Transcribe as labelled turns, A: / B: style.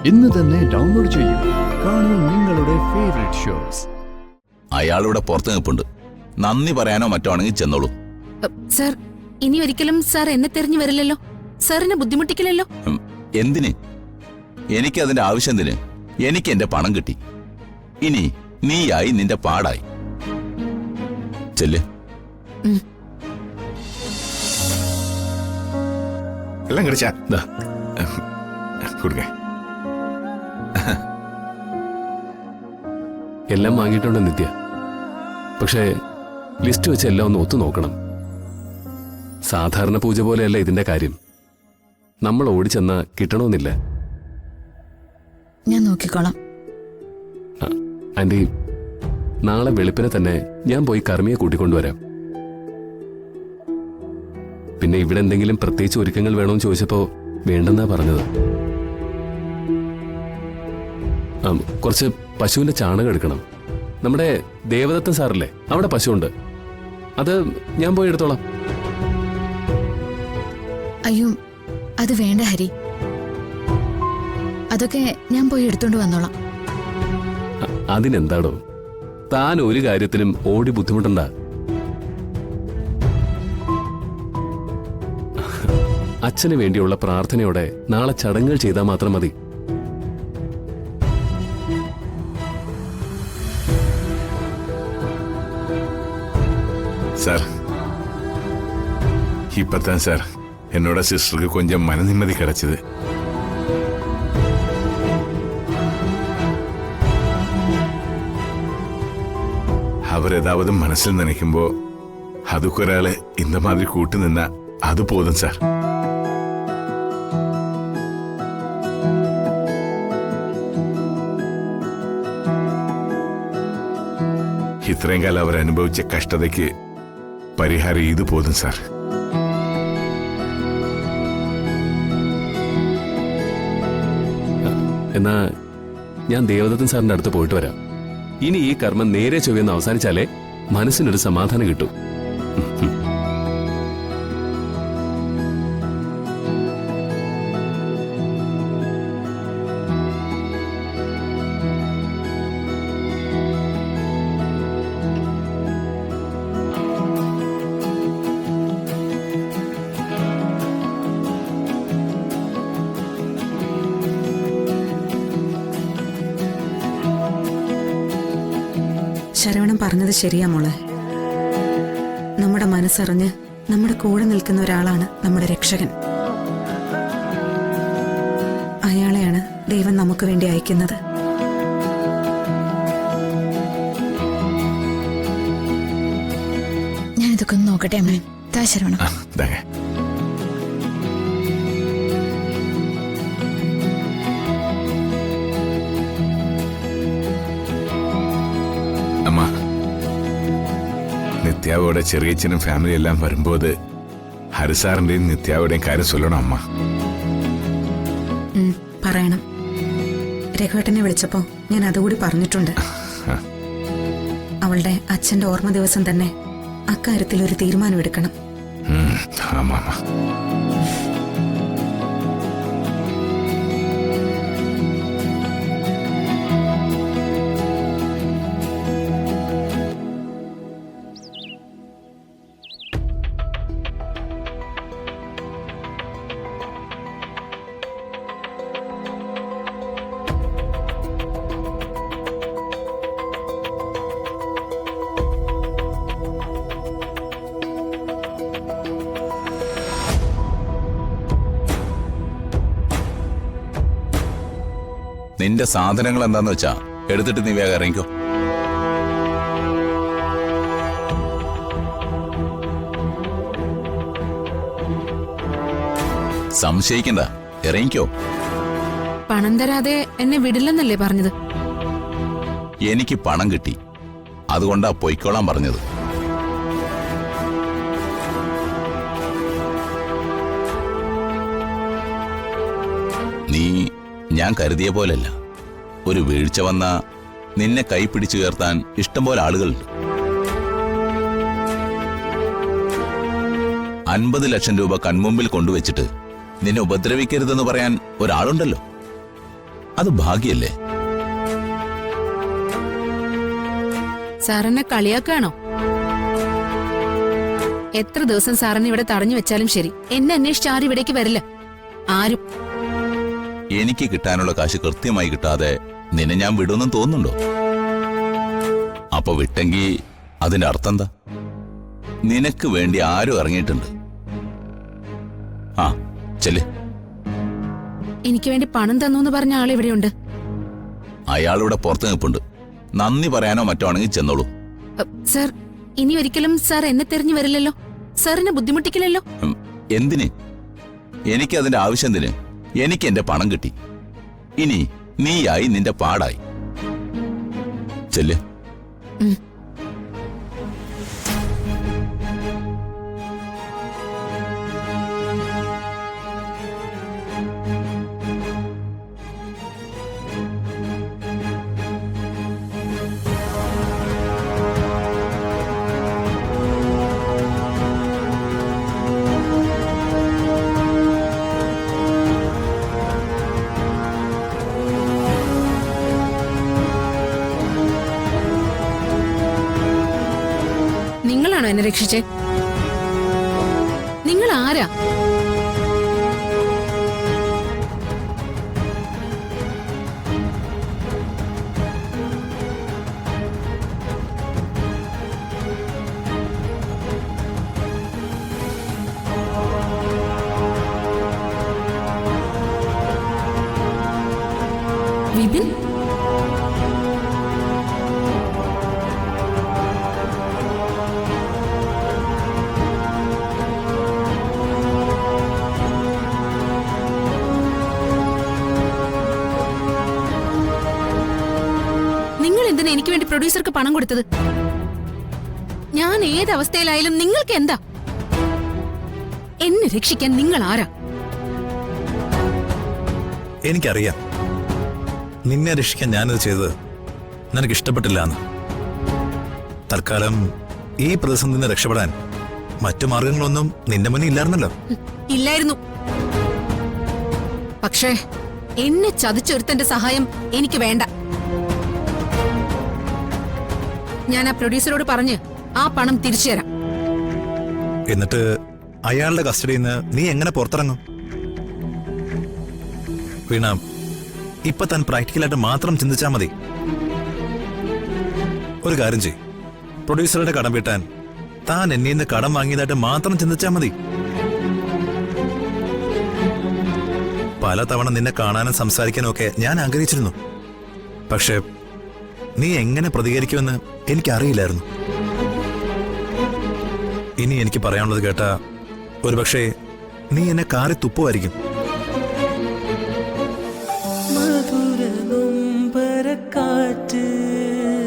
A: ഇന്ന് തന്നെ ഡൗൺലോഡ് ചെയ്യൂ. കാണൂ നിങ്ങളുടെ ഫേവറേറ്റ് ഷോസ്.
B: അയാളിവിടെ പുറത്ത് നിൽപ്പുണ്ട്. നന്ദി പറയാനോ മറ്റോ ആണെങ്കിൽ ചെന്നോളൂ.
C: സർ, ഇനി ഒരിക്കലും സാർ എന്നെ തെരഞ്ഞു വരില്ലല്ലോ. സാറിനെ ബുദ്ധിമുട്ടിക്കില്ലല്ലോ.
B: എന്തിന്? എനിക്ക് അതിന്റെ ആവശ്യം എന്തിന്? എനിക്ക് എന്റെ പണം കിട്ടി. ഇനി നീയായി നിന്റെ പാടായി. ചെല്ല്.
D: എല്ലാം കഴിച്ചാ കൊടുക്ക.
E: എല്ലാം വാങ്ങിയിട്ടുണ്ട് നിത്യ. പക്ഷേ ലിസ്റ്റ് വെച്ച് എല്ലാം ഒന്ന് ഒത്തു നോക്കണം. സാധാരണ പൂജ പോലെയല്ല ഇതിന്റെ കാര്യം. നമ്മൾ ഓടിച്ചെന്നാ കിട്ടണമെന്നില്ല.
C: ഞാൻ നോക്കിക്കോളാം.
E: ആന്റി, നാളെ വെളുപ്പിനെ തന്നെ ഞാൻ പോയി കർമ്മിയെ കൂട്ടിക്കൊണ്ടുവരാം. പിന്നെ ഇവിടെ എന്തെങ്കിലും പ്രത്യേകിച്ച് ഒരുക്കങ്ങൾ വേണമെന്ന് ചോദിച്ചപ്പോ വേണ്ടെന്നാ പറഞ്ഞത്. കുറച്ച് പശുവിന്റെ ചാണകം എടുക്കണം. നമ്മുടെ ദേവദത്തൻ സാറില്ലേ, അവിടെ പശുവുണ്ട്. അത് ഞാൻ പോയി എടുത്തോളാം.
C: അയ്യോ, അത് വേണ്ട ഹരി. അതൊക്കെ ഞാൻ പോയി എടുത്തോണ്ട് വന്നോളാം.
E: അതിനെന്താടോ, താൻ ഒരു കാര്യത്തിനും ഓടി ബുദ്ധിമുട്ടണ്ട. അച്ഛന് വേണ്ടിയുള്ള പ്രാർത്ഥനയോടെ നാളെ ചടങ്ങുകൾ ചെയ്താൽ മാത്രം മതി.
D: സാർ, இப்பதான் சார் என்னோட சிஸ்டருக்கு கொஞ்சம் மன நிம்மதி கிடைச்சது. அவர் ஏதாவது மனசில் நினைக்கும்போ அதுக்கு ஒரு ஆளு இந்த மாதிரி கூட்டு நின்னா அது போதும் சார். ഇത്രയും കാലം അവർ അനുഭവിച്ച കഷ്ടതയ്ക്ക് പരിഹാരം ഇത് പോതും സാർ.
E: എന്നാ ഞാൻ ദേവദത്തൻ സാറിന്റെ അടുത്ത് പോയിട്ട് വരാം. ഇനി ഈ കർമ്മം നേരെ ചൊവ്വെന്ന് അവസാനിച്ചാലേ മനസ്സിനൊരു സമാധാനം കിട്ടും.
F: ശരവണൻ പറഞ്ഞത് ശരിയാ മോളെ. നമ്മുടെ മനസ്സറിഞ്ഞ് നമ്മുടെ കൂടെ നിൽക്കുന്ന ഒരാളാണ് നമ്മുടെ രക്ഷകൻ. അയാളെയാണ് ദൈവം നമുക്ക് വേണ്ടി അയക്കുന്നത്.
C: ഞാൻ ഇതൊക്കെ ഒന്ന് നോക്കട്ടെ അമ്മേ. താ ശരവണ.
D: അമ്മ, നിത്യാവോടെ ചെറിയച്ഛനും ഫാമിലി എല്ലാം വരുമ്പോൾ ഹരിസാറിന്റെയും നിത്യാവുടെയും കാര്യം ചൊല്ലണം അമ്മ.
F: പറയണം. രഘുവേട്ടനെ വിളിച്ചപ്പോ ഞാൻ അതുകൂടി പറഞ്ഞിട്ടുണ്ട്. അവളുടെ അച്ഛന്റെ ഓർമ്മ ദിവസം തന്നെ അക്കാര്യത്തിൽ ഒരു തീരുമാനം എടുക്കണം.
D: ആമാ.
B: നിന്റെ സാധനങ്ങൾ എന്താന്ന് വെച്ചാ എടുത്തിട്ട് നീ വേഗം ഇറങ്ങിക്കോ. സംശയിക്കണ്ട, ഇറങ്ങിക്കോ.
C: പണം തരാതെ എന്നെ വിടില്ലെന്നല്ലേ പറഞ്ഞത്?
B: എനിക്ക് പണം കിട്ടി, അതുകൊണ്ടാ പൊയ്ക്കോളാൻ പറഞ്ഞത്. നീ ഞാൻ കരുതിയ പോലല്ല. ഒരു വീഴ്ച വന്ന നിന്നെ കൈപിടിച്ചു ഉയർത്താൻ ഇഷ്ടംപോലെ ആളുകളുണ്ട്. 50 ലക്ഷം രൂപ കൺമുമ്പിൽ കൊണ്ടുവച്ചിട്ട് നിന്നെ ഉപദ്രവിക്കരുതെന്ന് പറയാൻ ഒരാളുണ്ടല്ലോ. അത് ഭാഗ്യല്ലേ?
C: സാറെന്നെ കളിയാക്കാണോ? എത്ര ദിവസം സാറിനെ ഇവിടെ തടഞ്ഞു വെച്ചാലും ശരി, എന്നെ അന്വേഷിച്ച് ആരും ഇവിടേക്ക് വരില്ല. ആരും.
B: എനിക്ക് കിട്ടാനുള്ള കാശ് കൃത്യമായി കിട്ടാതെ നിന്നെ ഞാൻ വിടുമെന്നും തോന്നുന്നുണ്ടോ? അപ്പൊ വിട്ടെങ്കി അതിന്റെ അർത്ഥം എന്താ? നിനക്ക് വേണ്ടി ആരും ഇറങ്ങിയിട്ടുണ്ട്. ആ ചെല്ല്.
C: എനിക്ക് വേണ്ടി പണം തന്നു എന്ന് പറഞ്ഞ ആളിവിടെയുണ്ട്.
B: അയാളിവിടെ പുറത്ത് നിൽപ്പുണ്ട്. നന്ദി പറയാനോ മറ്റോ ആണെങ്കിൽ ചെന്നോളൂ.
C: സാർ, ഇനി ഒരിക്കലും സാർ എന്നെ തെരഞ്ഞു വരില്ലല്ലോ. സാറിനെ ബുദ്ധിമുട്ടിക്കില്ലല്ലോ.
B: എന്തിന്? എനിക്ക് അതിന്റെ ആവശ്യം എന്തിന്? എനിക്ക് എന്റെ പണം കിട്ടി. ഇനി നീയായി നിന്റെ പാടായി. ചെല്ല്.
C: നിങ്ങളാണോ എന്നെ രക്ഷിച്ചേ? നിങ്ങൾ ആരാ? വിപിൻ? എനിക്ക് വേണ്ടി പ്രൊഡ്യൂസർക്ക് പണം കൊടുത്തത്? ഞാൻ ഏത് അവസ്ഥയിലായാലും നിങ്ങൾക്ക് എന്താ? എന്നെ രക്ഷിക്കാൻ നിങ്ങൾ ആരാ?
G: എനിക്കറിയാം നിന്നെ രക്ഷിക്കാൻ ഞാനത് ചെയ്തത് നിനക്ക് ഇഷ്ടപ്പെട്ടില്ല എന്ന്. തൽക്കാലം ഈ പ്രതിസന്ധി നിന്ന് രക്ഷപ്പെടാൻ മറ്റു മാർഗങ്ങളൊന്നും നിന്റെ മുന്നിൽ ഇല്ലായിരുന്നല്ലോ.
C: ഇല്ലായിരുന്നു. പക്ഷേ എന്നെ ചതിച്ചൊരുത്തന്റെ സഹായം എനിക്ക് വേണ്ട. ഞാൻ ആ പ്രൊഡ്യൂസറോട് പറഞ്ഞ് ആ പണം തിരിച്ചു തരാം.
G: എന്നിട്ട് അയാളുടെ കസ്റ്റഡിയിൽ നിന്ന് നീ എങ്ങനെ പുറത്തിറങ്ങും? വീണ, ഇപ്പൊ താൻ പ്രാക്ടിക്കലായിട്ട് മാത്രം ചിന്തിച്ചാ മതി. ഒരു കാര്യം ചെയ്, പ്രൊഡ്യൂസറുടെ കടം വീട്ടാൻ താൻ എന്നിൽ നിന്ന് കടം വാങ്ങിയതായിട്ട് മാത്രം ചിന്തിച്ചാ മതി. പലതവണ നിന്നെ കാണാനും സംസാരിക്കാനും ഒക്കെ ഞാൻ ആഗ്രഹിച്ചിരുന്നു. പക്ഷെ നീ എങ്ങനെ പ്രതികരിക്കുമെന്ന് എനിക്കറിയില്ലായിരുന്നു. ഇനി എനിക്ക് പറയാനുള്ളത് കേട്ടാ ഒരുപക്ഷെ നീ എന്നെ കാറി തുപ്പുമായിരിക്കും.